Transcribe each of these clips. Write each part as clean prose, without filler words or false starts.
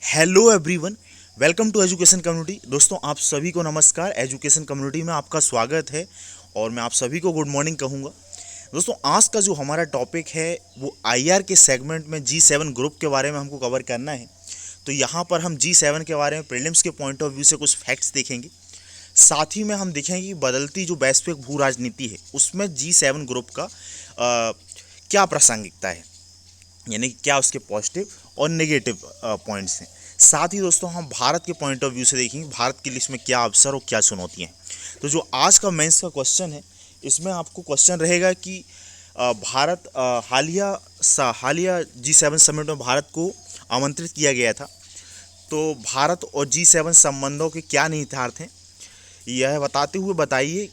Hello everyone, welcome to education community. दोस्तों, आप सभी को नमस्कार। एजुकेशन कम्युनिटी में आपका स्वागत है और मैं आप सभी को गुड मॉर्निंग कहूँगा। दोस्तों, आज का जो हमारा टॉपिक है वो आईआर के सेगमेंट में G7 ग्रुप के बारे में हमको कवर करना है। तो यहाँ पर हम G7 के बारे में प्रीलिम्स के पॉइंट ऑफ व्यू से कुछ फैक्ट्स देखेंगे। साथ ही में हम देखेंगे कि बदलती जो वैश्विक भू राजनीति है उसमें G7 ग्रुप का क्या प्रासंगिकता है, यानी कि क्या उसके पॉजिटिव और नेगेटिव पॉइंट्स हैं। साथ ही दोस्तों हम भारत के पॉइंट ऑफ व्यू से देखेंगे भारत के लिए इसमें क्या अवसर और क्या चुनौतियाँ हैं। तो जो आज का मेंस का क्वेश्चन है, इसमें आपको क्वेश्चन रहेगा कि भारत हालिया G7 समिट में भारत को आमंत्रित किया गया था, तो भारत और G7 संबंधों के क्या निहितार्थ हैं, यह बताते हुए बताइए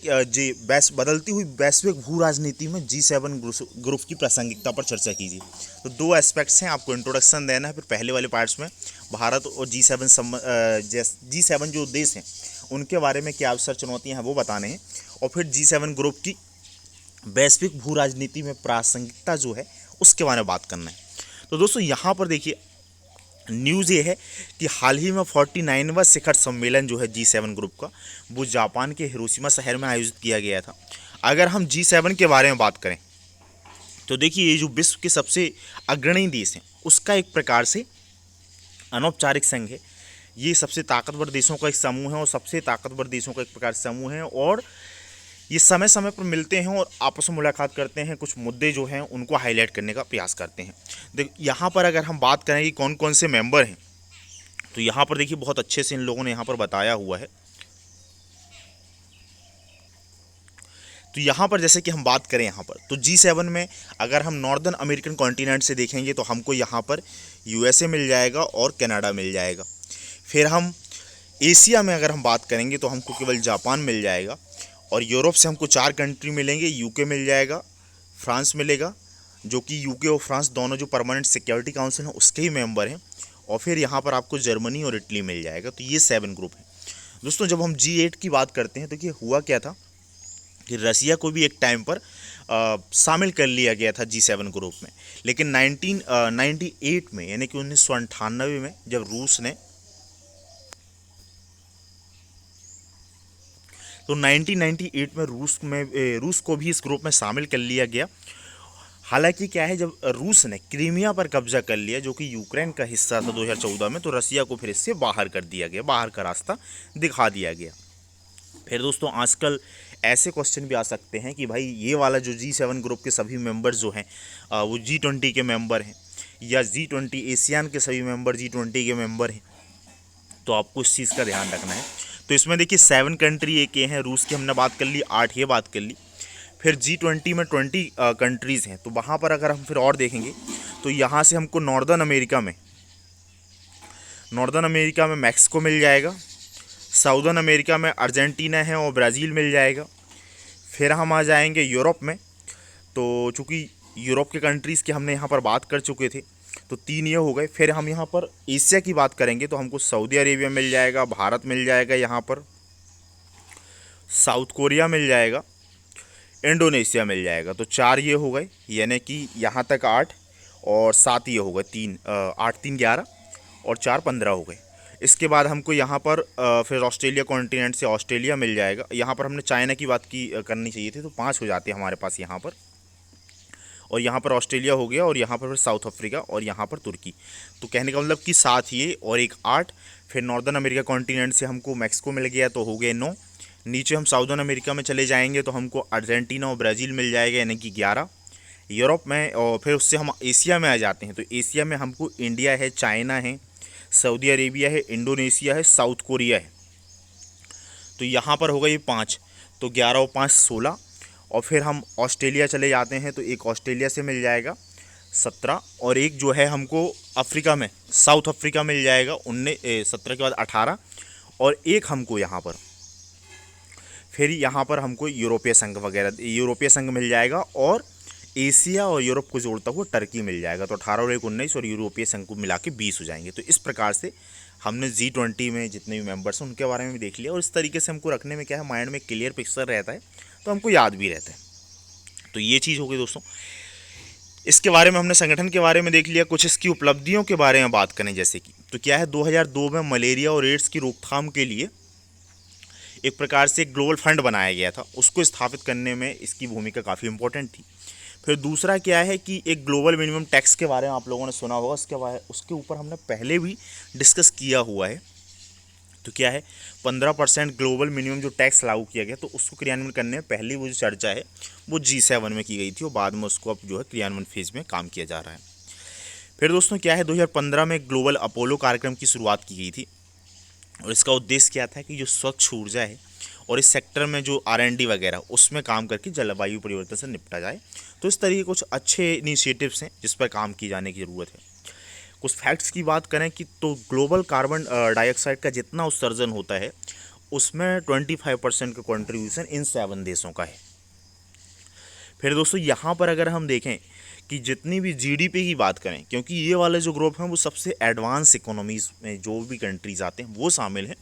बदलती हुई वैश्विक भू राजनीति में G7 ग्रुप की प्रासंगिकता पर चर्चा कीजिए। तो दो एस्पेक्ट्स हैं, आपको इंट्रोडक्शन देना है, फिर पहले वाले पार्ट्स में भारत और G7 जो देश हैं उनके बारे में क्या अवसर चुनौतियां हैं वो बताने हैं, और फिर G7 ग्रुप की वैश्विक भू राजनीति में प्रासंगिकता जो है उसके बारे में बात करना है। तो दोस्तों यहाँ पर देखिए, न्यूज़ ये है कि हाल ही में 49वां शिखर सम्मेलन जो है G7 ग्रुप का, वो जापान के हिरोशिमा शहर में आयोजित किया गया था। अगर हम G7 के बारे में बात करें तो देखिए, ये जो विश्व के सबसे अग्रणी देश हैं उसका एक प्रकार से अनौपचारिक संघ है। ये सबसे ताकतवर देशों का एक समूह है और सबसे ताकतवर देशों का एक प्रकार समूह है, और ये समय समय पर मिलते हैं और आपस में मुलाकात करते हैं, कुछ मुद्दे जो हैं उनको हाईलाइट करने का प्रयास करते हैं। देख, यहाँ पर अगर हम बात करें कि कौन कौन से मेंबर हैं, तो यहाँ पर देखिए बहुत अच्छे से इन लोगों ने यहाँ पर बताया हुआ है। तो यहाँ पर जैसे कि हम बात करें यहाँ पर, तो G7 में अगर हम नॉर्दर्न अमेरिकन कॉन्टिनेंट से देखेंगे तो हमको यहाँ पर USA मिल जाएगा और कनाडा मिल जाएगा। फिर हम एशिया में अगर हम बात करेंगे तो हमको केवल जापान मिल जाएगा, और यूरोप से हमको 4 कंट्री मिलेंगे। यूके मिल जाएगा, फ्रांस मिलेगा, जो कि यूके और फ्रांस दोनों जो परमानेंट सिक्योरिटी काउंसिल हैं उसके ही मेंबर हैं, और फिर यहाँ पर आपको जर्मनी और इटली मिल जाएगा। तो ये 7 ग्रुप है। दोस्तों, जब हम G8 की बात करते हैं तो ये हुआ क्या था कि रसिया को भी एक टाइम पर शामिल कर लिया गया था G7 ग्रुप में, लेकिन 1998 में, यानी कि 1998 में जब तो 1998 में रूस को भी इस ग्रुप में शामिल कर लिया गया। हालांकि क्या है, जब रूस ने क्रीमिया पर कब्जा कर लिया जो कि यूक्रेन का हिस्सा था 2014 में, तो रसिया को फिर इससे बाहर कर दिया गया, बाहर का रास्ता दिखा दिया गया। फिर दोस्तों, आजकल ऐसे क्वेश्चन भी आ सकते हैं कि भाई ये वाला जो G7 ग्रुप के सभी मेंबर्स जो हैं वो G20 के मेंबर हैं, या G20 एशियान के सभी मेंबर G20 के मेंबर हैं, तो आपको इस चीज़ का ध्यान रखना है। तो इसमें देखिए 7 कंट्री एक ये हैं, रूस की हमने बात कर ली, 8 ये बात कर ली। फिर G20 में 20 कंट्रीज़ हैं, तो वहाँ पर अगर हम फिर और देखेंगे तो यहाँ से हमको नॉर्दर्न अमेरिका में मैक्सिको मिल जाएगा, साउदर्न अमेरिका में अर्जेंटीना है और ब्राज़ील मिल जाएगा। फिर हम आ जाएंगे यूरोप में, तो चूँकि यूरोप के कंट्रीज़ की हमने यहाँ पर बात कर चुके थे, तो 3 ये हो गए। फिर हम यहाँ पर एशिया की बात करेंगे तो हमको सऊदी अरेबिया मिल जाएगा, भारत मिल जाएगा, यहाँ पर साउथ कोरिया मिल जाएगा, इंडोनेशिया मिल जाएगा। तो 4 ये हो गए, यानी कि यहाँ तक 8, और 7 ये हो गए, 8 3 11 और 4 15 हो गए। इसके बाद हमको यहाँ पर फिर ऑस्ट्रेलिया कॉन्टिनेंट से ऑस्ट्रेलिया मिल जाएगा। यहाँ पर हमने चाइना की बात की करनी चाहिए थी, तो 5 हो जाते हैं हमारे पास यहाँ पर, और यहाँ पर ऑस्ट्रेलिया हो गया, और यहाँ पर फिर साउथ अफ्रीका, और यहाँ पर तुर्की। तो कहने का मतलब कि 7 ये और एक 8। फिर नॉर्दर्न अमेरिका कॉन्टिनेंट से हमको मैक्सिको मिल गया, तो हो गए 9। नीचे हम साउदर्न अमेरिका में चले जाएंगे तो हमको अर्जेंटीना और ब्राज़ील मिल जाएगा, यानी कि 11 यूरोप में। और फिर उससे हम एशिया में आ जाते हैं, तो एशिया में हमको इंडिया है, चाइना है, सऊदी अरेबिया है, इंडोनेशिया है, साउथ कोरिया है। तो यहाँ पर हो गई 5, तो 11 और 5 16। और फिर हम ऑस्ट्रेलिया चले जाते हैं, तो एक ऑस्ट्रेलिया से मिल जाएगा 17, और एक जो है हमको अफ्रीका में साउथ अफ्रीका मिल जाएगा 17 के बाद 18, और एक हमको यहाँ पर फिर यहाँ पर हमको यूरोपीय संघ मिल जाएगा, और एशिया और यूरोप को जोड़ता हुआ टर्की मिल जाएगा। तो 18 और 1 19, और यूरोपीय संघ को मिला के 20 हो जाएंगे। तो इस प्रकार से हमने G20 में जितने भी मेंबर्स हैं उनके बारे में भी देख लिया, और इस तरीके से हमको रखने में क्या है, माइंड में क्लियर पिक्चर रहता है, तो हमको याद भी रहता है। तो ये चीज़ हो गई दोस्तों। इसके बारे में हमने संगठन के बारे में देख लिया। कुछ इसकी उपलब्धियों के बारे में बात करें जैसे कि, तो तो क्या है, 2002 में मलेरिया और एड्स की रोकथाम के लिए एक प्रकार से एक ग्लोबल फंड बनाया गया था, उसको स्थापित करने में इसकी भूमिका काफ़ी इंपॉर्टेंट थी। फिर दूसरा क्या है कि एक ग्लोबल मिनिमम टैक्स के बारे में आप लोगों ने सुना होगा, उसके ऊपर हमने पहले भी डिस्कस किया हुआ है। तो क्या है, 15% ग्लोबल मिनिमम जो टैक्स लागू किया गया, तो उसको क्रियान्वयन करने में पहली वो जो चर्चा है वो G7 में की गई थी, और बाद में उसको अब जो है क्रियान्वयन फेज में काम किया जा रहा है। फिर दोस्तों क्या है, 2015 में ग्लोबल अपोलो कार्यक्रम की शुरुआत की गई थी, और इसका उद्देश्य क्या था कि जो स्वच्छ ऊर्जा है और इस सेक्टर में जो R&D वगैरह उसमें काम करके जलवायु परिवर्तन से निपटा जाए। तो इस तरीके कुछ अच्छे इनिशिएटिव्स हैं जिस पर काम की जाने की ज़रूरत है। कुछ फैक्ट्स की बात करें कि तो ग्लोबल कार्बन डाइऑक्साइड का जितना उत्सर्जन होता है उसमें 25% का कंट्रीब्यूशन इन 7 देशों का है। फिर दोस्तों यहाँ पर अगर हम देखें कि जितनी भी GDP की बात करें, क्योंकि ये वाले जो ग्रुप हैं वो सबसे एडवांस इकोनॉमीज़ में जो भी कंट्रीज़ आते हैं वो शामिल हैं,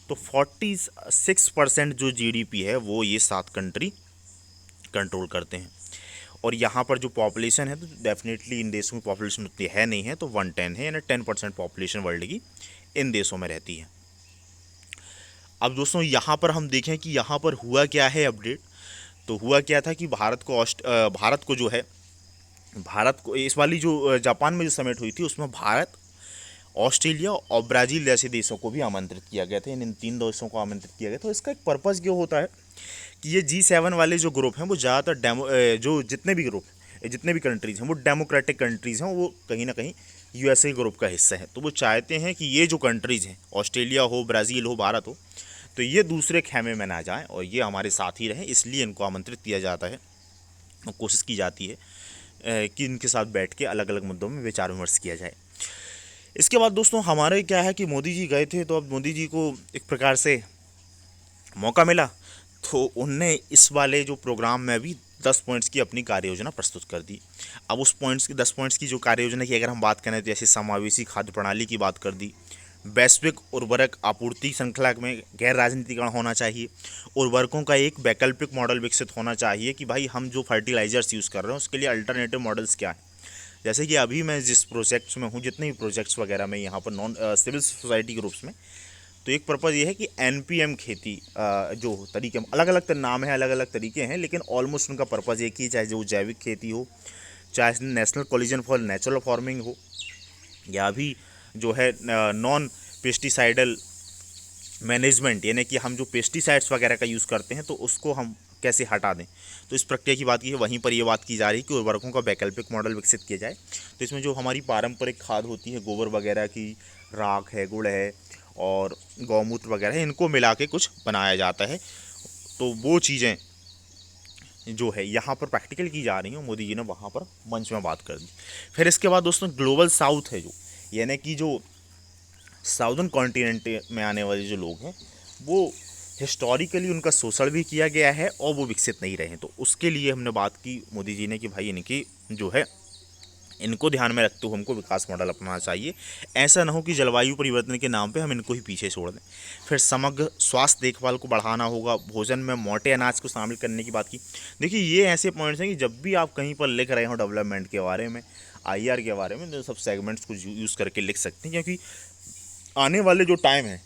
तो 46% जो GDP है वो ये 7 कंट्री कंट्रोल करते हैं। और यहाँ पर जो पॉपुलेशन है, तो डेफिनेटली इन देशों की पॉपुलेशन उतनी है नहीं है, तो 110 है, यानी 10% पॉपुलेशन वर्ल्ड की इन देशों में रहती है। अब दोस्तों यहाँ पर हम देखें कि यहाँ पर हुआ क्या है अपडेट। तो हुआ क्या था कि भारत को इस वाली जो जापान में जो समिट हुई थी उसमें भारत, ऑस्ट्रेलिया और ब्राज़ील जैसे देशों को भी आमंत्रित किया गया था, इन 3 देशों को आमंत्रित किया गया। तो इसका एक पर्पज़ ये होता है कि ये G7 वाले जो ग्रुप हैं वो ज़्यादातर जो जितने भी कंट्रीज़ हैं वो डेमोक्रेटिक कंट्रीज़ हैं, वो कहीं ना कहीं USA ग्रुप का हिस्सा है। तो वो चाहते हैं कि ये जो कंट्रीज़ हैं, ऑस्ट्रेलिया हो, ब्राज़ील हो, भारत हो, तो ये दूसरे खेमे में ना जाएं और ये हमारे साथ ही रहें, इसलिए इनको आमंत्रित किया जाता है और कोशिश की जाती है कि इनके साथ बैठ के अलग अलग मुद्दों में विचार विमर्श किया जाए। इसके बाद दोस्तों हमारे क्या है कि मोदी जी गए थे, तो अब मोदी जी को एक प्रकार से मौका मिला, तो उनने इस वाले जो प्रोग्राम में भी 10 पॉइंट्स की अपनी कार्य योजना प्रस्तुत कर दी। अब उस 10 पॉइंट्स की जो कार्य योजना की अगर हम बात करें, तो जैसे समावेशी खाद्य प्रणाली की बात कर दी, वैश्विक उर्वरक आपूर्ति श्रृंखला में गैर राजनीतिकरण होना चाहिए, उर्वरकों का एक वैकल्पिक मॉडल विकसित होना चाहिए कि भाई हम जो फर्टिलाइजर्स यूज़ कर रहे हैं उसके लिए अल्टरनेटिव मॉडल्स क्या है। जैसे कि अभी मैं जिस प्रोजेक्ट्स में हूँ, जितने भी प्रोजेक्ट्स वगैरह में यहाँ पर नॉन सिविल सोसाइटी ग्रुप्स में, तो एक पर्पज़ ये है कि NPM खेती जो तरीके, अलग अलग नाम है, अलग अलग तरीके हैं, लेकिन ऑलमोस्ट उनका पर्पज़ एक ही, चाहे जो जैविक खेती हो, चाहे national collision for natural farming हो, या अभी जो है नॉन पेस्टिसाइडल मैनेजमेंट, यानी कि हम जो पेस्टिसाइड्स वगैरह का यूज़ करते हैं तो उसको हम कैसे हटा दें। तो इस प्रक्रिया की बात की है, वहीं पर ये बात की जा रही है कि उर्वरकों का वैकल्पिक मॉडल विकसित किया जाए। तो इसमें जो हमारी पारंपरिक खाद होती है, गोबर वगैरह की, राख है, गुड़ है और गौमूत्र वगैरह है, इनको मिला के कुछ बनाया जाता है। तो वो चीज़ें जो है यहाँ पर प्रैक्टिकल की जा रही हैं, मोदी जी ने वहाँ पर मंच में बात कर दी। फिर इसके बाद दोस्तों ग्लोबल साउथ है जो, यानी कि जो साउदर्न कॉन्टिनेंट में आने वाले जो लोग हैं, वो हिस्टोरिकली उनका शोषण भी किया गया है और वो विकसित नहीं रहे। तो उसके लिए हमने बात की मोदी जी ने कि भाई इनकी जो है, इनको ध्यान में रखते हुए हमको विकास मॉडल अपनाना चाहिए। ऐसा ना हो कि जलवायु परिवर्तन के नाम पे हम इनको ही पीछे छोड़ दें। फिर समग्र स्वास्थ्य देखभाल को बढ़ाना होगा, भोजन में मोटे अनाज को शामिल करने की बात की। देखिए ये ऐसे पॉइंट्स हैं कि जब भी आप कहीं पर लिख रहे हो डेवलपमेंट के बारे में, IR के बारे में, तो सब सेगमेंट्स को यूज़ करके लिख सकते हैं, क्योंकि आने वाले जो टाइम है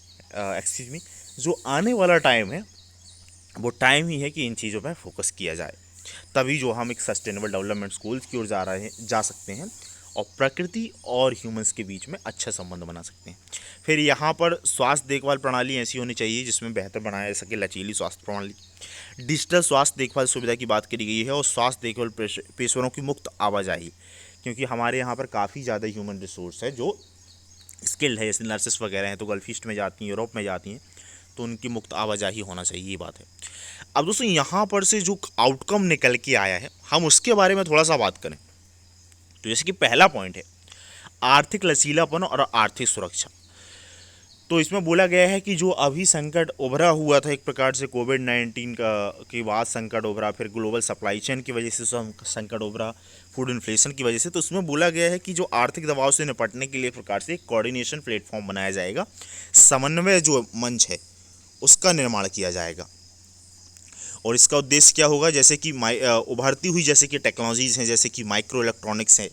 जो आने वाला टाइम है वो टाइम ही है कि इन चीज़ों पर फोकस किया जाए, तभी जो हम एक सस्टेनेबल डेवलपमेंट गोल्स की ओर जा सकते हैं और प्रकृति और ह्यूमंस के बीच में अच्छा संबंध बना सकते हैं। फिर यहाँ पर स्वास्थ्य देखभाल प्रणाली ऐसी होनी चाहिए जिसमें बेहतर बनाया जा सके लचीली स्वास्थ्य प्रणाली। डिजिटल स्वास्थ्य देखभाल सुविधा की बात करी गई है और स्वास्थ्य देखभाल पेशेवरों की मुक्त आवाजाही, क्योंकि हमारे यहाँ पर काफ़ी ज़्यादा ह्यूमन रिसोर्स है जो स्किल्ड है, जैसे नर्सेस वगैरह हैं तो गल्फ ईस्ट में जाती हैं, यूरोप में जाती हैं, तो उनकी मुक्त आवाजाही होना चाहिए, ये बात है। अब दोस्तों यहाँ पर से जो आउटकम निकल के आया है, हम उसके बारे में थोड़ा सा बात करें। तो जैसे कि पहला पॉइंट है आर्थिक लचीलापन और आर्थिक सुरक्षा। तो इसमें बोला गया है कि जो अभी संकट उभरा हुआ था एक प्रकार से कोविड-19 के बाद संकट उभरा, फिर ग्लोबल सप्लाई चेन की वजह से संकट उभरा, फूड इन्फ्लेशन की वजह से, तो उसमें बोला गया है कि जो आर्थिक दबाव से निपटने के लिए एक प्रकार से एक कोऑर्डिनेशन प्लेटफॉर्म बनाया जाएगा, समन्वय जो मंच है उसका निर्माण किया जाएगा। और इसका उद्देश्य क्या होगा, जैसे कि उभरती हुई जैसे कि टेक्नोलॉजीज़ हैं, जैसे कि माइक्रो इलेक्ट्रॉनिक्स है,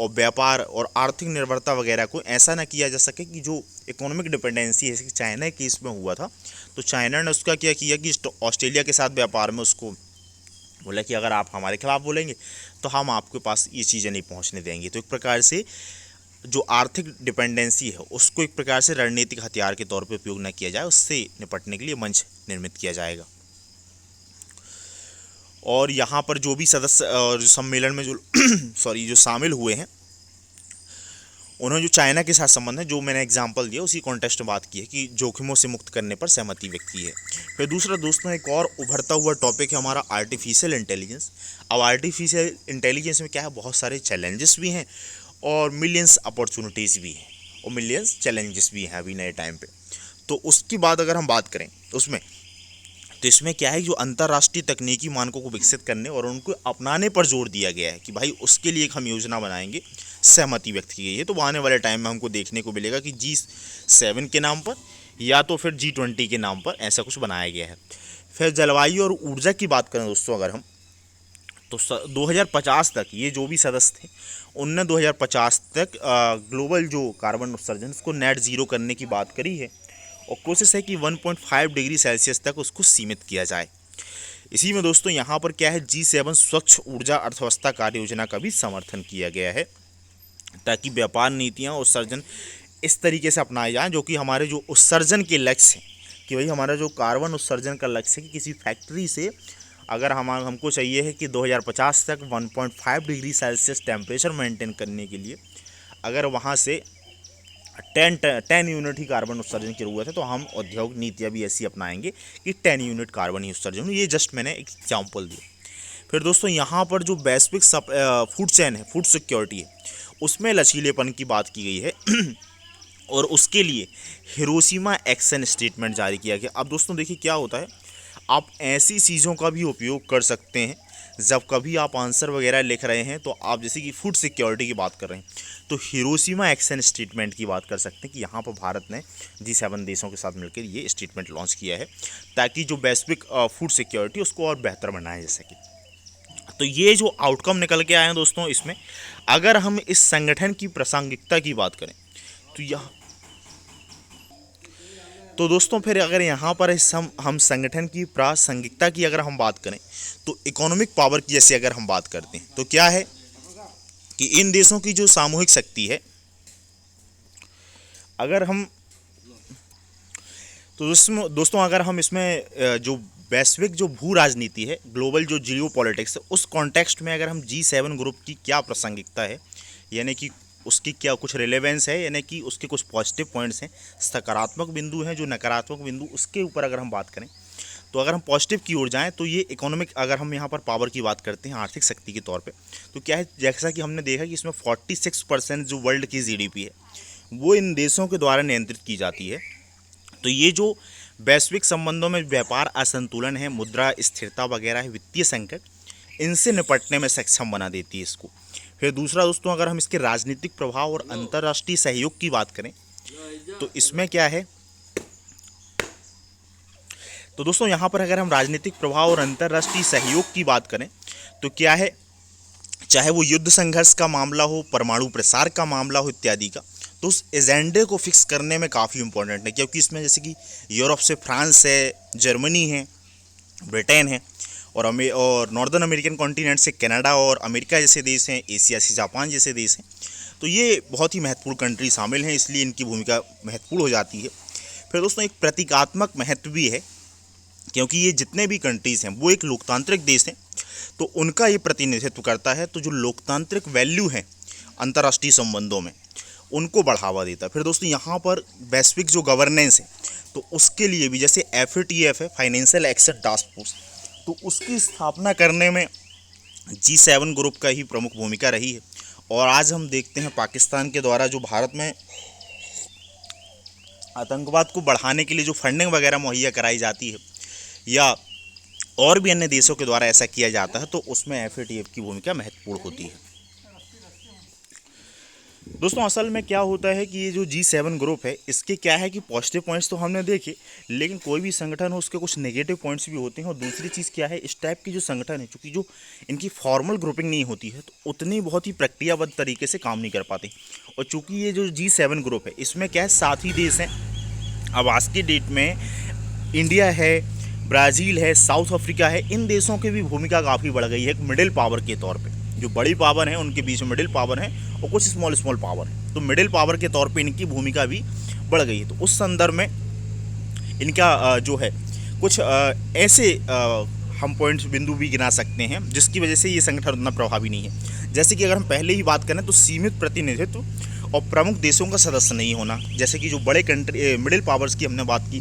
और व्यापार और आर्थिक निर्भरता वगैरह को ऐसा ना किया जा सके कि जो इकोनॉमिक डिपेंडेंसी है, जैसे कि चाइना के इसमें हुआ था, तो चाइना ने उसका क्या किया कि ऑस्ट्रेलिया के साथ व्यापार में उसको बोला कि अगर आप हमारे खिलाफ बोलेंगे तो हम आपके पास ये चीज़ें नहीं पहुंचने देंगे। तो एक प्रकार से जो आर्थिक डिपेंडेंसी है उसको एक प्रकार से रणनीतिक हथियार के तौर पे उपयोग न किया जाए, उससे निपटने के लिए मंच निर्मित किया जाएगा। और यहाँ पर जो भी सदस्य और सम्मेलन में जो जो शामिल हुए हैं, उन्होंने जो चाइना के साथ संबंध है, जो मैंने एग्जांपल दिया उसी कॉन्टेक्स्ट में बात की है कि जोखिमों से मुक्त करने पर सहमति व्यक्त की है। फिर दूसरा दोस्तों एक और उभरता हुआ टॉपिक है हमारा आर्टिफिशियल इंटेलिजेंस। अब आर्टिफिशियल इंटेलिजेंस में क्या है, बहुत सारे चैलेंजेस भी हैं और मिलियंस अपॉर्चुनिटीज़ भी हैं और मिलियंस चैलेंजेस भी हैं अभी नए टाइम पे। तो उसकी बात अगर हम बात करें उसमें, तो इसमें क्या है, जो अंतर्राष्ट्रीय तकनीकी मानकों को विकसित करने और उनको अपनाने पर जोर दिया गया है कि भाई उसके लिए एक हम योजना बनाएंगे, सहमति व्यक्त की गई है। तो आने वाले टाइम में हमको देखने को मिलेगा कि G7 के नाम पर या तो फिर G20 के नाम पर ऐसा कुछ बनाया गया है। फिर जलवायु और ऊर्जा की बात करें दोस्तों अगर हम, तो 2050 तक ये जो भी सदस्य थे उनने 2050 तक ग्लोबल जो कार्बन उत्सर्जन उसको नेट ज़ीरो करने की बात करी है और कोशिश है कि 1.5 डिग्री सेल्सियस तक उसको सीमित किया जाए। इसी में दोस्तों यहाँ पर क्या है, G7 स्वच्छ ऊर्जा अर्थव्यवस्था कार्य योजना का भी समर्थन किया गया है ताकि व्यापार नीतियाँ उत्सर्जन इस तरीके से अपनाए जाएं जो कि हमारे जो उत्सर्जन के लक्ष्य हैं, कि भाई हमारा जो कार्बन उत्सर्जन का लक्ष्य है कि किसी फैक्ट्री से अगर हमको चाहिए है कि 2050 तक 1.5 डिग्री सेल्सियस टेम्परेचर मेंटेन करने के लिए अगर वहाँ से 10 यूनिट ही कार्बन उत्सर्जन की जरूरत है, तो हम औद्योगिक नीतियाँ भी ऐसी अपनाएंगे कि 10 यूनिट कार्बन ही उत्सर्जन हो। ये जस्ट मैंने एक एग्जाम्पल दिया। फिर दोस्तों यहाँ पर जो वैश्विक फूड चेन है, फूड सिक्योरिटी है, उसमें लचीलेपन की बात की गई है और उसके लिए हिरोशिमा एक्शन स्टेटमेंट जारी किया गया। अब दोस्तों देखिए क्या होता है, आप ऐसी चीज़ों का भी उपयोग कर सकते हैं जब कभी आप आंसर वगैरह लिख रहे हैं, तो आप जैसे कि फूड सिक्योरिटी की बात कर रहे हैं तो हिरोशिमा एक्शन स्टेटमेंट की बात कर सकते हैं कि यहाँ पर भारत ने G7 देशों के साथ मिलकर ये स्टेटमेंट लॉन्च किया है ताकि जो वैश्विक फूड सिक्योरिटी उसको और बेहतर बनाया जा सके। तो ये जो आउटकम निकल के आए हैं दोस्तों, इसमें अगर हम इस संगठन की प्रासंगिकता की बात करें तो यह तो दोस्तों फिर अगर यहाँ पर हम संगठन की प्रासंगिकता की अगर हम बात करें तो इकोनॉमिक पावर की जैसे अगर हम बात करते हैं तो क्या है कि इन देशों की जो सामूहिक शक्ति है, अगर हम तो दोस्तों अगर हम इसमें जो वैश्विक जो भू राजनीति है, ग्लोबल जो जियो पॉलिटिक्स है, उस कॉन्टेक्स्ट में अगर हम G7 ग्रुप की क्या प्रासंगिकता है, यानी कि उसकी क्या कुछ रिलेवेंस है, यानी कि उसके कुछ पॉजिटिव पॉइंट्स हैं, सकारात्मक बिंदु हैं, जो नकारात्मक बिंदु, उसके ऊपर अगर हम बात करें तो अगर हम पॉजिटिव की ओर जाएं तो ये इकोनॉमिक, अगर हम यहाँ पर पावर की बात करते हैं आर्थिक शक्ति के तौर पे, तो क्या है, जैसा कि हमने देखा कि इसमें 46% जो वर्ल्ड की GDP है वो इन देशों के द्वारा नियंत्रित की जाती है। तो ये जो वैश्विक संबंधों में व्यापार असंतुलन है, मुद्रा स्थिरता वगैरह है, वित्तीय संकट, इनसे निपटने में सक्षम बना देती है इसको। फिर दूसरा दोस्तों अगर हम इसके राजनीतिक प्रभाव और अंतर्राष्ट्रीय सहयोग की बात करें तो इसमें क्या है, तो दोस्तों यहाँ पर अगर हम राजनीतिक प्रभाव और अंतर्राष्ट्रीय सहयोग की बात करें तो क्या है, चाहे वो युद्ध संघर्ष का मामला हो, परमाणु प्रसार का मामला हो इत्यादि का, तो उस एजेंडे को फिक्स करने में काफ़ी इंपॉर्टेंट है, क्योंकि इसमें जैसे कि यूरोप से फ्रांस है, जर्मनी है, ब्रिटेन है और नॉर्दर्न अमेरिकन कॉन्टिनेंट से कनाडा और अमेरिका जैसे देश हैं, एशिया से जापान जैसे देश हैं, तो ये बहुत ही महत्वपूर्ण कंट्री शामिल हैं, इसलिए इनकी भूमिका महत्वपूर्ण हो जाती है। फिर दोस्तों एक प्रतीकात्मक महत्व भी है, क्योंकि ये जितने भी कंट्रीज़ हैं वो एक लोकतांत्रिक देश हैं, तो उनका ये प्रतिनिधित्व करता है, तो जो लोकतांत्रिक वैल्यू हैं अंतर्राष्ट्रीय संबंधों में उनको बढ़ावा देता है। फिर दोस्तों यहाँ पर वैश्विक जो गवर्नेंस है तो उसके लिए भी जैसे FATF है, फाइनेंशियल एक्शन टास्क फोर्स, तो उसकी स्थापना करने में G7 ग्रुप का ही प्रमुख भूमिका रही है। और आज हम देखते हैं पाकिस्तान के द्वारा जो भारत में आतंकवाद को बढ़ाने के लिए जो फंडिंग वगैरह मुहैया कराई जाती है या और भी अन्य देशों के द्वारा ऐसा किया जाता है, तो उसमें FATF की भूमिका महत्वपूर्ण होती है। दोस्तों असल में क्या होता है कि ये जो G7 ग्रुप है, इसके क्या है कि पॉजिटिव पॉइंट्स तो हमने देखे, लेकिन कोई भी संगठन हो उसके कुछ नेगेटिव पॉइंट्स भी होते हैं। और दूसरी चीज़ क्या है, इस टाइप की जो संगठन है, चूँकि जो इनकी फॉर्मल ग्रुपिंग नहीं होती है तो उतनी बहुत ही प्रक्रियाबद्ध तरीके से काम नहीं कर पाते। और चूँकि ये जो G7 ग्रुप है, इसमें क्या है, 7 ही देश हैं। अब आज की डेट में इंडिया है, ब्राज़ील है, साउथ अफ्रीका है, इन देशों की भी भूमिका काफ़ी बढ़ गई है एक मिडिल पावर के तौर पे। जो बड़ी पावर है उनके बीच में मिडिल पावर है और कुछ स्मॉल पावर है, तो मिडिल पावर के तौर पे इनकी भूमिका भी बढ़ गई है। तो उस संदर्भ में इनका जो है कुछ ऐसे हम पॉइंट्स बिंदु भी गिना सकते हैं जिसकी वजह से ये संगठन उतना प्रभावी नहीं है। जैसे कि अगर हम पहले ही बात करें तो सीमित प्रतिनिधित्व और प्रमुख देशों का सदस्य नहीं होना। जैसे कि जो बड़े कंट्री मिडिल पावर्स की हमने बात की,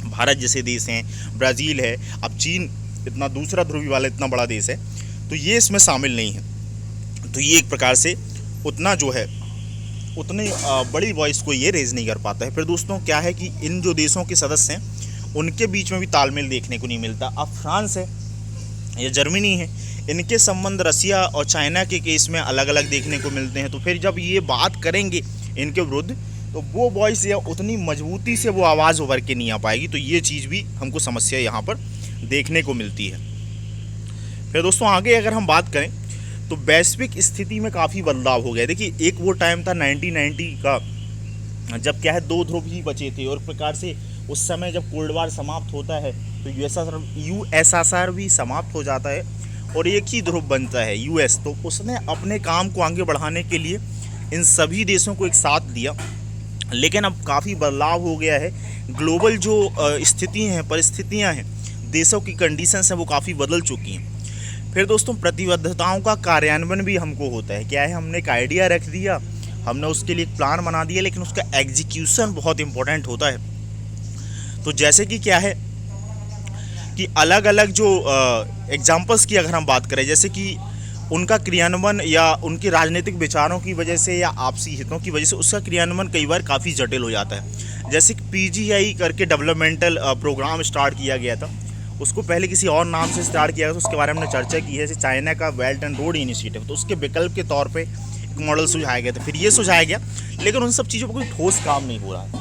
भारत जैसे देश हैं, ब्राज़ील है, अब चीन इतना दूसरा ध्रुवी वाला इतना बड़ा देश है, तो ये इसमें शामिल नहीं है। तो ये एक प्रकार से उतना जो है उतनी बड़ी वॉइस को ये रेज नहीं कर पाता है। फिर दोस्तों क्या है कि इन जो देशों के सदस्य हैं उनके बीच में भी तालमेल देखने को नहीं मिलता। अब फ्रांस है या जर्मनी है, इनके संबंध रसिया और चाइना के केस में अलग अलग देखने को मिलते हैं। तो फिर जब ये बात करेंगे इनके विरुद्ध तो वो वॉइस या उतनी मजबूती से वो आवाज़ उभर के नहीं आ पाएगी। तो ये चीज़ भी हमको समस्या यहाँ पर देखने को मिलती है। फिर दोस्तों आगे अगर हम बात करें तो वैश्विक स्थिति में काफ़ी बदलाव हो गया। देखिए एक वो टाइम था 1990 का, जब क्या है 2 ध्रुव ही बचे थे और प्रकार से उस समय जब कोल्ड वार समाप्त होता है तो यूएसएसआर भी समाप्त हो जाता है और एक ही ध्रुव बनता है यूएस। तो उसने अपने काम को आगे बढ़ाने के लिए इन सभी देशों को एक साथ दिया। लेकिन अब काफ़ी बदलाव हो गया है। ग्लोबल जो स्थिति हैं, परिस्थितियाँ हैं, देशों की कंडीशंस हैं, वो काफ़ी बदल चुकी हैं। फिर दोस्तों प्रतिबद्धताओं का कार्यान्वयन भी हमको होता है। क्या है, हमने एक आइडिया रख दिया, हमने उसके लिए एक प्लान बना दिया, लेकिन उसका एग्जीक्यूशन बहुत इंपॉर्टेंट होता है। तो जैसे कि क्या है कि अलग अलग जो एग्जाम्पल्स की अगर हम बात करें, जैसे कि उनका क्रियान्वयन या उनके राजनीतिक विचारों की वजह से या आपसी हितों की वजह से उसका क्रियान्वयन कई बार काफ़ी जटिल हो जाता है। जैसे कि PGI करके डेवलपमेंटल प्रोग्राम स्टार्ट किया गया था, उसको पहले किसी और नाम से स्टार्ट किया था, तो उसके बारे में हमने चर्चा की है, जैसे चाइना का बेल्ट एंड रोड इनिशिएटिव। तो उसके विकल्प के तौर पे एक मॉडल सुझाया गया था, फिर ये सुझाया गया, लेकिन उन सब चीज़ों पर कोई ठोस काम नहीं हो रहा है।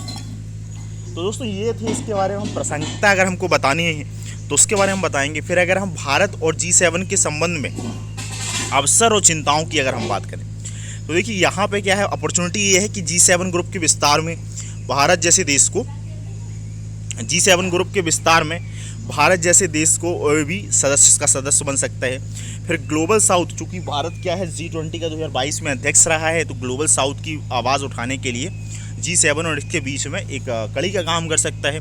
तो दोस्तों ये थे, इसके बारे में हम प्रासंगिकता अगर हमको बतानी है तो उसके बारे में हम बताएंगे। फिर अगर हम भारत और G7 के संबंध में अवसर और चिंताओं की अगर हम बात करें तो देखिए यहाँ पे क्या है, अपॉर्चुनिटी ये है कि G7 ग्रुप के विस्तार में भारत जैसे देश को G7 ग्रुप के विस्तार में भारत जैसे देश को भी सदस्य बन सकता है। फिर ग्लोबल साउथ, चूँकि भारत क्या है G20 का 2022 में अध्यक्ष रहा है, तो ग्लोबल साउथ की आवाज़ उठाने के लिए G7 और इसके बीच में एक कड़ी का काम कर सकता है।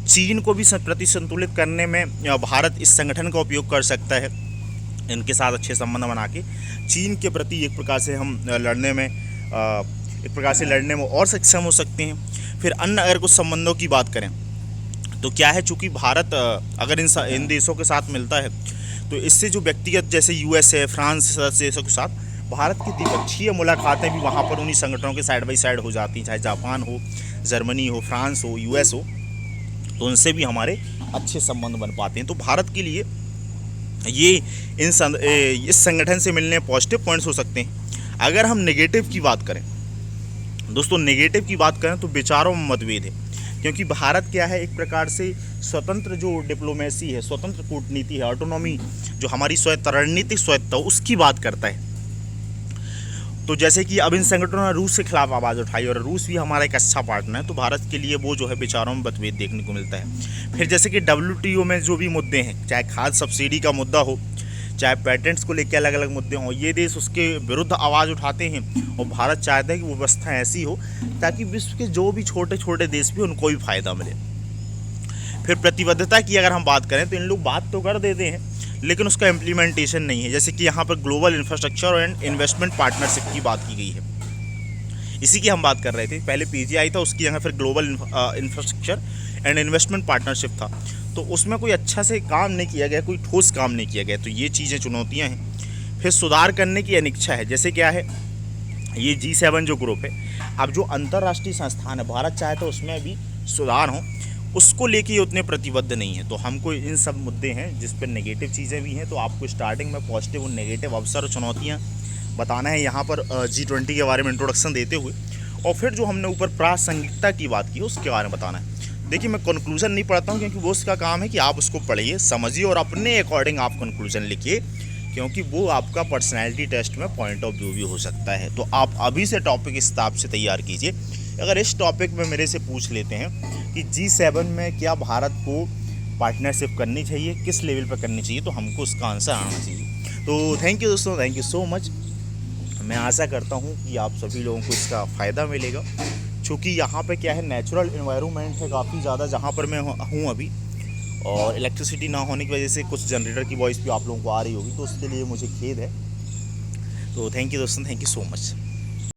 चीन को भी प्रतिसंतुलित करने में भारत इस संगठन का उपयोग कर सकता है। इनके साथ अच्छे संबंध बना के चीन के प्रति एक प्रकार से हम लड़ने में और सक्षम हो सकते हैं। फिर अन्य अगर कुछ संबंधों की बात करें तो क्या है, चूँकि भारत अगर इन देशों के साथ मिलता है तो इससे जो व्यक्तिगत जैसे US है, फ्रांस सदस्य देशों के साथ भारत की द्विपक्षीय मुलाकातें भी वहाँ पर उन्हीं संगठनों के साइड बाई साइड हो जाती हैं, चाहे जापान हो, जर्मनी हो, फ्रांस हो, US हो, तो उनसे भी हमारे अच्छे संबंध बन पाते हैं। तो भारत के लिए ये इस संगठन से मिलने पॉजिटिव पॉइंट्स हो सकते हैं। अगर हम नेगेटिव की बात करें दोस्तों, नेगेटिव की बात करें तो विचारों में मतभेद है, क्योंकि भारत क्या है, एक प्रकार से स्वतंत्र जो डिप्लोमेसी है, स्वतंत्र कूटनीति है, ऑटोनॉमी जो हमारी रणनीतिक स्वायत्ता उसकी बात करता है। तो जैसे कि अब इन संगठनों ने रूस के खिलाफ आवाज़ उठाई और रूस भी हमारा एक अच्छा पार्टनर है, तो भारत के लिए वो जो है विचारों में मतभेद देखने को मिलता है। फिर जैसे कि WTO में जो भी मुद्दे हैं, चाहे खाद्य सब्सिडी का मुद्दा हो, चाहे पेटेंट्स को लेकर अलग अलग मुद्दे हों, ये देश उसके विरुद्ध आवाज़ उठाते हैं और भारत चाहता है कि वो व्यवस्था ऐसी हो ताकि विश्व के जो भी छोटे छोटे देश भी उनको भी फ़ायदा मिले। फिर प्रतिबद्धता की अगर हम बात करें तो इन लोग बात तो कर देते हैं लेकिन उसका इम्प्लीमेंटेशन नहीं है। जैसे कि यहाँ पर global infrastructure and investment partnership की बात की गई है, इसी की हम बात कर रहे थे। पहले PGI था, उसकी जगह फिर global infrastructure and investment partnership था, तो उसमें कोई अच्छा से काम नहीं किया गया, कोई ठोस काम नहीं किया गया। तो ये चीज़ें चुनौतियाँ हैं। फिर सुधार करने की अनिच्छा है, जैसे क्या है, ये G7 जो ग्रुप है, अब जो अंतर्राष्ट्रीय संस्थान है, भारत चाहे तो उसमें भी सुधार हो, उसको लेके ये उतने प्रतिबद्ध नहीं है। तो हमको इन सब मुद्दे हैं जिस पर नेगेटिव चीज़ें भी हैं, तो आपको स्टार्टिंग में पॉजिटिव और नेगेटिव अवसर और चुनौतियाँ बताना है यहाँ पर G20 के बारे में इंट्रोडक्शन देते हुए, और फिर जो हमने ऊपर प्रासंगिकता की बात की उसके बारे में बताना है। देखिए, मैं कंक्लूजन नहीं पढ़ता हूँ, क्योंकि वो उसका काम है कि आप उसको पढ़िए, समझिए और अपने अकॉर्डिंग आप कंक्लूजन लिखिए, क्योंकि वो आपका पर्सनैलिटी टेस्ट में पॉइंट ऑफ व्यू भी हो सकता है। तो आप अभी से टॉपिक इस हिसाब से तैयार कीजिए। अगर इस टॉपिक में मेरे से पूछ लेते हैं कि G7 में क्या भारत को पार्टनरशिप करनी चाहिए, किस लेवल पर करनी चाहिए, तो हमको उसका आंसर आना चाहिए। तो थैंक यू दोस्तों, थैंक यू सो मच। मैं आशा करता हूँ कि आप सभी लोगों को इसका फ़ायदा मिलेगा, क्योंकि यहाँ पे क्या है, नेचुरल इन्वायरमेंट है काफ़ी ज़्यादा जहाँ पर मैं हूँ अभी, और इलेक्ट्रिसिटी ना होने की वजह से कुछ जनरेटर की वॉइस भी आप लोगों को आ रही होगी, तो उसके लिए मुझे खेद है। तो थैंक यू दोस्तों, थैंक यू सो मच।